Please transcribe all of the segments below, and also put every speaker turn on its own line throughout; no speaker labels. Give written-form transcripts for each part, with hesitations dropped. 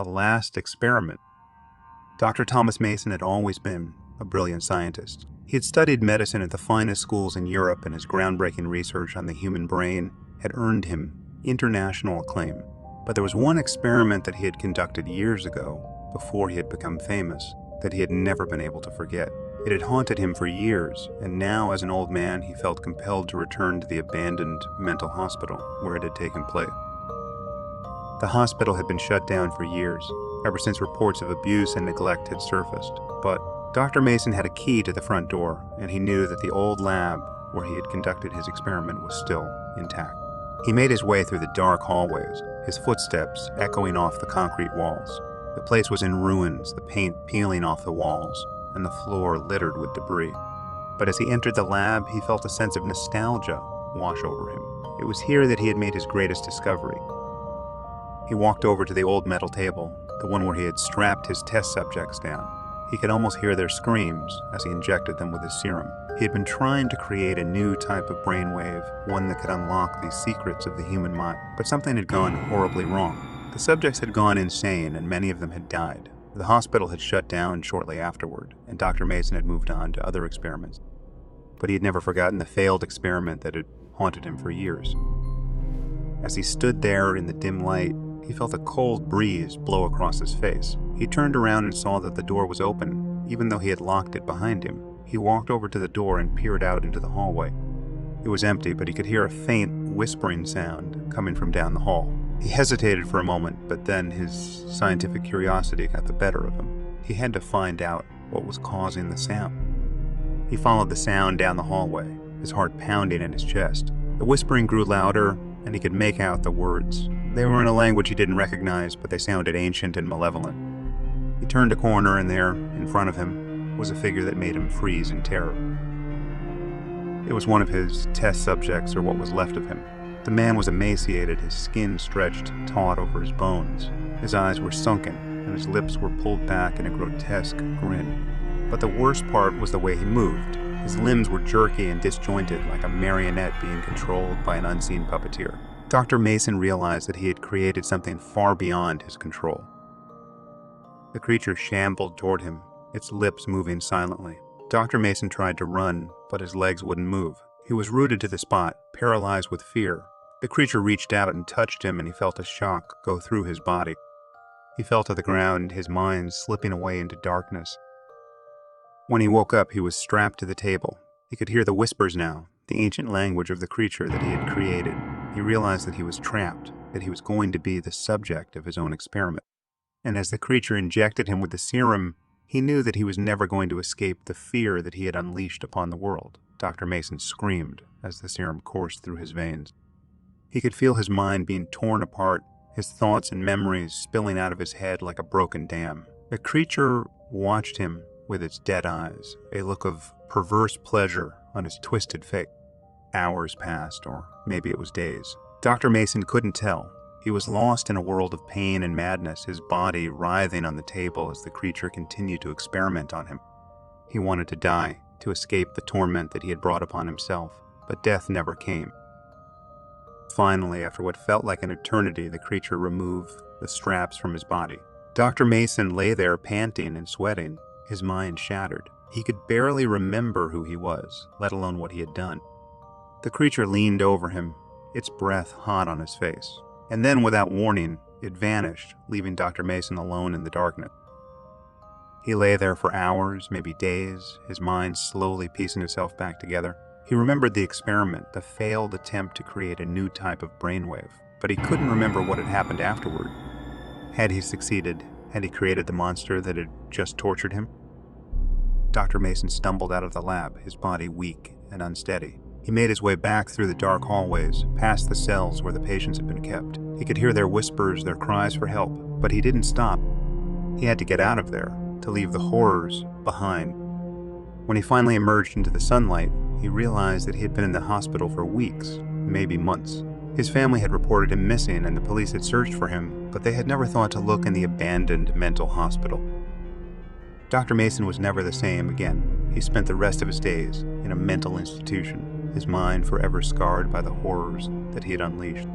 the last experiment. Dr. Thomas Mason had always been a brilliant scientist. He had studied medicine at the finest schools in Europe, and his groundbreaking research on the human brain had earned him international acclaim. But there was one experiment that he had conducted years ago, before he had become famous, that he had never been able to forget. It had haunted him for years, and now as an old man he felt compelled to return to the abandoned mental hospital where it had taken place. The hospital had been shut down for years, ever since reports of abuse and neglect had surfaced. But Dr. Mason had a key to the front door, and he knew that the old lab where he had conducted his experiment was still intact. He made his way through the dark hallways, his footsteps echoing off the concrete walls. The place was in ruins, the paint peeling off the walls, and the floor littered with debris. But as he entered the lab, he felt a sense of nostalgia wash over him. It was here that he had made his greatest discovery. He walked over to the old metal table, the one where he had strapped his test subjects down. He could almost hear their screams as he injected them with his serum. He had been trying to create a new type of brainwave, one that could unlock these secrets of the human mind. But something had gone horribly wrong. The subjects had gone insane, and many of them had died. The hospital had shut down shortly afterward, and Dr. Mason had moved on to other experiments. But he had never forgotten the failed experiment that had haunted him for years. As he stood there in the dim light, he felt a cold breeze blow across his face. He turned around and saw that the door was open, even though he had locked it behind him. He walked over to the door and peered out into the hallway. It was empty, but he could hear a faint, whispering sound coming from down the hall. He hesitated for a moment, but then his scientific curiosity got the better of him. He had to find out what was causing the sound. He followed the sound down the hallway, his heart pounding in his chest. The whispering grew louder, and he could make out the words. They were in a language he didn't recognize, but they sounded ancient and malevolent. He turned a corner, and there, in front of him, was a figure that made him freeze in terror. It was one of his test subjects, or what was left of him. The man was emaciated, his skin stretched taut over his bones. His eyes were sunken, and his lips were pulled back in a grotesque grin. But the worst part was the way he moved. His limbs were jerky and disjointed, like a marionette being controlled by an unseen puppeteer. Dr. Mason realized that he had created something far beyond his control. The creature shambled toward him, its lips moving silently. Dr. Mason tried to run, but his legs wouldn't move. He was rooted to the spot, paralyzed with fear. The creature reached out and touched him, and he felt a shock go through his body. He fell to the ground, his mind slipping away into darkness. When he woke up, he was strapped to the table. He could hear the whispers now, the ancient language of the creature that he had created. He realized that he was trapped, that he was going to be the subject of his own experiment. And as the creature injected him with the serum, he knew that he was never going to escape the fear that he had unleashed upon the world. Dr. Mason screamed as the serum coursed through his veins. He could feel his mind being torn apart, his thoughts and memories spilling out of his head like a broken dam. The creature watched him with its dead eyes, a look of perverse pleasure on his twisted face. Hours passed, or maybe it was days. Dr. Mason couldn't tell. He was lost in a world of pain and madness, his body writhing on the table as the creature continued to experiment on him. He wanted to die, to escape the torment that he had brought upon himself, but death never came. Finally, after what felt like an eternity, the creature removed the straps from his body. Dr. Mason lay there panting and sweating, his mind shattered. He could barely remember who he was, let alone what he had done. The creature leaned over him, its breath hot on his face. And then, without warning, it vanished, leaving Dr. Mason alone in the darkness. He lay there for hours, maybe days, his mind slowly piecing itself back together. He remembered the experiment, the failed attempt to create a new type of brainwave, but he couldn't remember what had happened afterward. Had he succeeded? Had he created the monster that had just tortured him? Dr. Mason stumbled out of the lab, his body weak and unsteady. He made his way back through the dark hallways, past the cells where the patients had been kept. He could hear their whispers, their cries for help, but he didn't stop. He had to get out of there, to leave the horrors behind. When he finally emerged into the sunlight, he realized that he had been in the hospital for weeks, maybe months. His family had reported him missing, and the police had searched for him, but they had never thought to look in the abandoned mental hospital. Dr. Mason was never the same again. He spent the rest of his days in a mental institution, his mind forever scarred by the horrors that he had unleashed.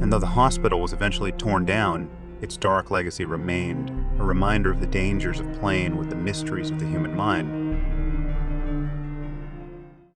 And though the hospital was eventually torn down, its dark legacy remained, a reminder of the dangers of playing with the mysteries of the human mind.